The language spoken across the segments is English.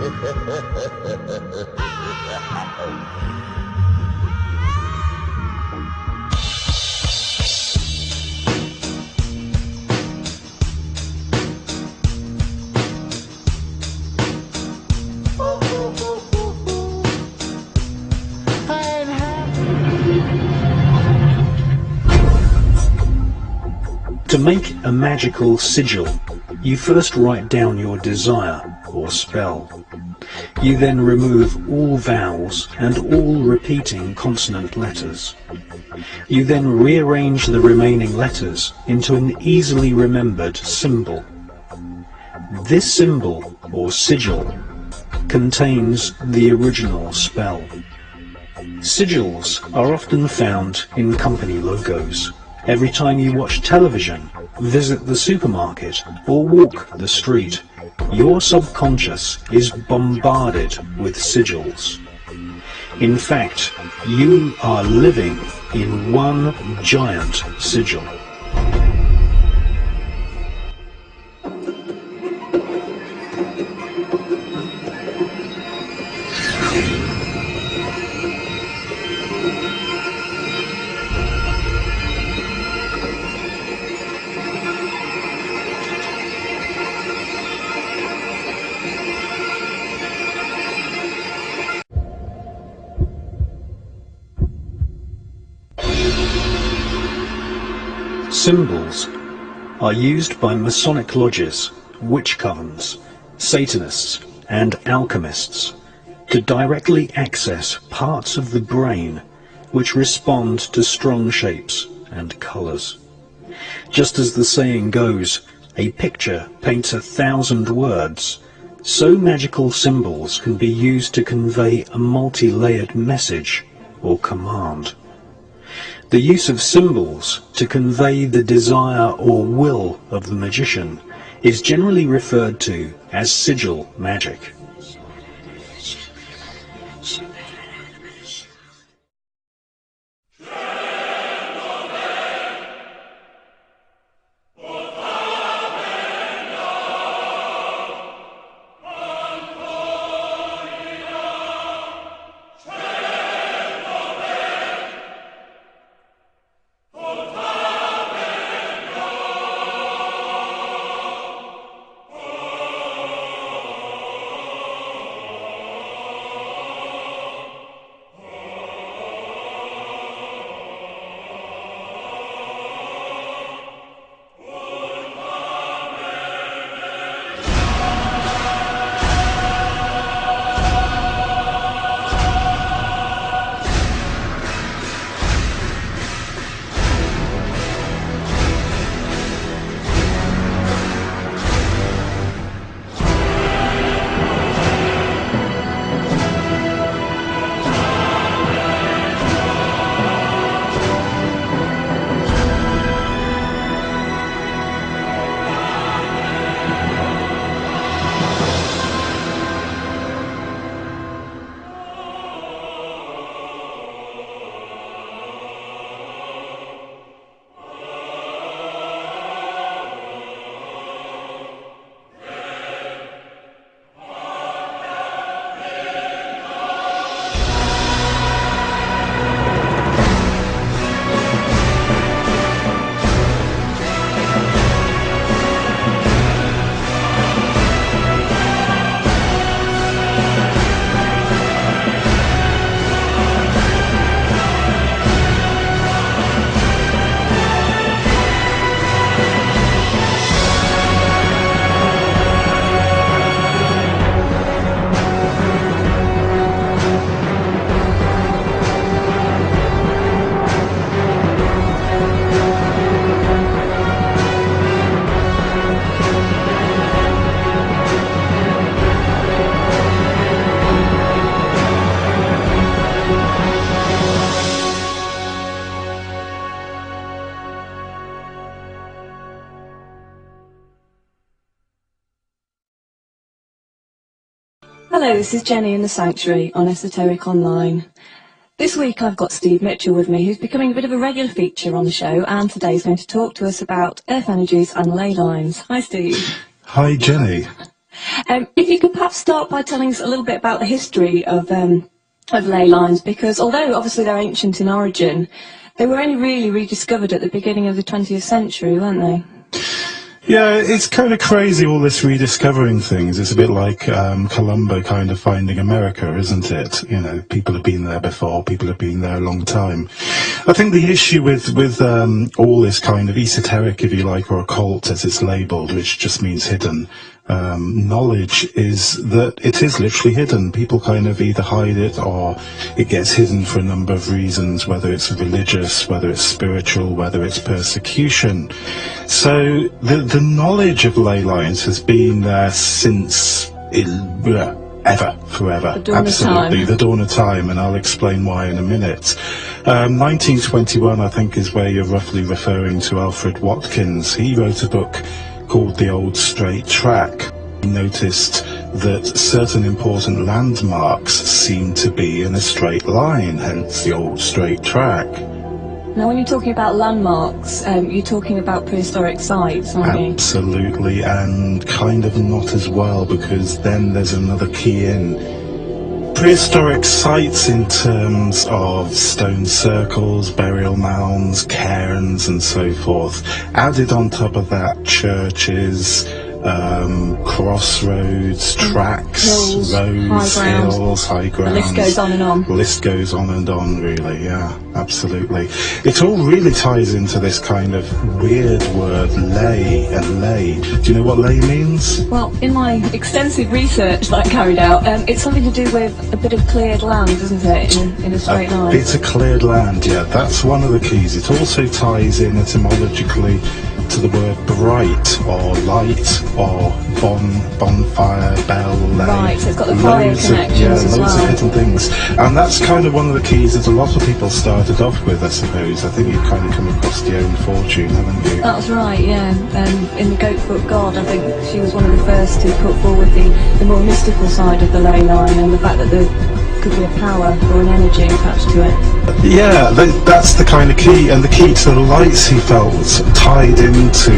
To make a magical sigil, you first write down your desire or spell. You then remove all vowels and all repeating consonant letters. You then rearrange the remaining letters into an easily remembered symbol. This symbol, or sigil, contains the original spell. Sigils are often found in company logos. Every time you watch television, visit the supermarket, or walk the street, your subconscious is bombarded with sigils. In fact, you are living in one giant sigil. Symbols are used by Masonic lodges, witch covens, Satanists and alchemists to directly access parts of the brain which respond to strong shapes and colours. Just as the saying goes, a picture paints 1,000 words, so magical symbols can be used to convey a multi-layered message or command. The use of symbols to convey the desire or will of the magician is generally referred to as sigil magic. Hello, this is Jenny in the Sanctuary on Esoteric Online. This week I've got Steve Mitchell with me, who's becoming a bit of a regular feature on the show, and today he's going to talk to us about earth energies and ley lines. Hi, Steve. Hi, Jenny. If you could perhaps start by telling us a little bit about the history of ley lines, because although obviously they're ancient in origin, they were only really rediscovered at the beginning of the 20th century, weren't they? Yeah, it's kind of crazy, all this rediscovering things. It's a bit like Columbo kind of finding America, isn't it? You know, people have been there before, people have been there a long time. I think the issue with all this kind of esoteric, if you like, or occult as it's labelled, which just means hidden, knowledge is that it is literally hidden. People kind of either hide it or it gets hidden for a number of reasons, whether it's religious, whether it's spiritual, whether it's persecution. So the knowledge of ley lines has been there since ever, forever. The dawn Absolutely, of time. the dawn of time, and I'll explain why in a minute. 1921, I think, is where you're roughly referring to Alfred Watkins. He wrote a book called The Old Straight Track. He noticed that certain important landmarks seemed to be in a straight line, hence the Old Straight Track. Now, when you're talking about landmarks, you're talking about prehistoric sites, aren't you? Absolutely, and kind of not as well, because then there's another key in. Prehistoric sites in terms of stone circles, burial mounds, cairns and so forth. Added on top of that, churches, crossroads, tracks, hills, roads, high ground. hills, high grounds. The list goes on and on. The list goes on and on, really, yeah, absolutely. It all really ties into this kind of weird word, ley and lay. Do you know what ley means? Well, in my extensive research that I carried out, it's something to do with a bit of cleared land, isn't it, in a straight line? It's a cleared land, yeah, that's one of the keys. It also ties in etymologically to the word bright or light or bonfire, bell, lay. Right, so it's got the fire connections as loads well. of hidden things. And that's kind of one of the keys that a lot of people started off with, I suppose. I think you've kind of come across your own fortune, haven't you? That's right, yeah. In the Goatfoot God, I think she was one of the first to put forward the more mystical side of the ley line, and the fact that there could be a power or an energy attached to it. Yeah, that's the kind of key, and the key to the lights, he felt, tied into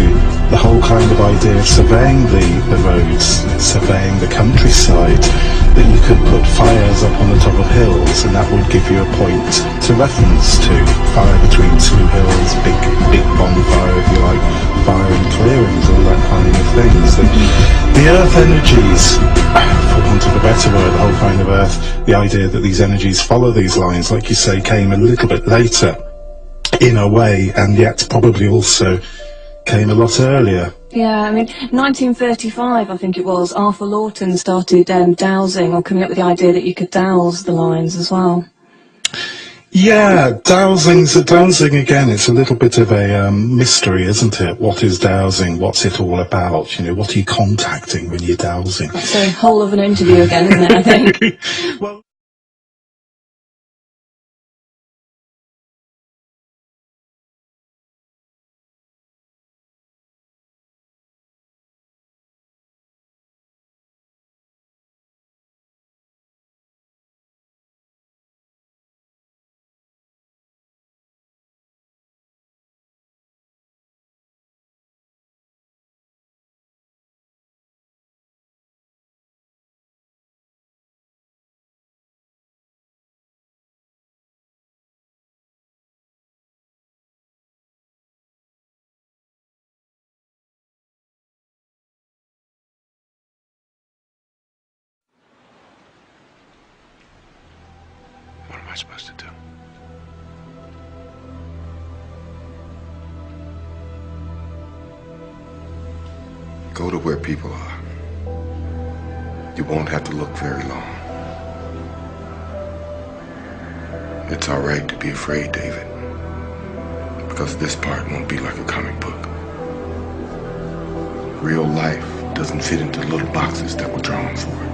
the whole kind of idea of surveying the roads, surveying the countryside, that you could put fires up on the top of hills, and that would give you a point to reference to. Fire between two hills, big bonfire, if you like, fire in clearings, all that kind of things. The earth energies, for want of a better word, the whole kind of earth, the idea that these energies follow these lines, like you say, came a little bit later, in a way, and yet probably also came a lot earlier. Yeah, I mean, 1935, I think it was, Arthur Lawton started dowsing, or coming up with the idea that you could dowse the lines as well. Yeah, dowsing again, it's a little bit of a mystery, isn't it? What is dowsing? What's it all about? You know, what are you contacting when you're dowsing? That's a whole of an interview again, isn't it, I think? Well, What am I supposed to do? Go to where people are. You won't have to look very long. It's all right to be afraid, David, because this part won't be like a comic book. Real life doesn't fit into little boxes that were drawn for it.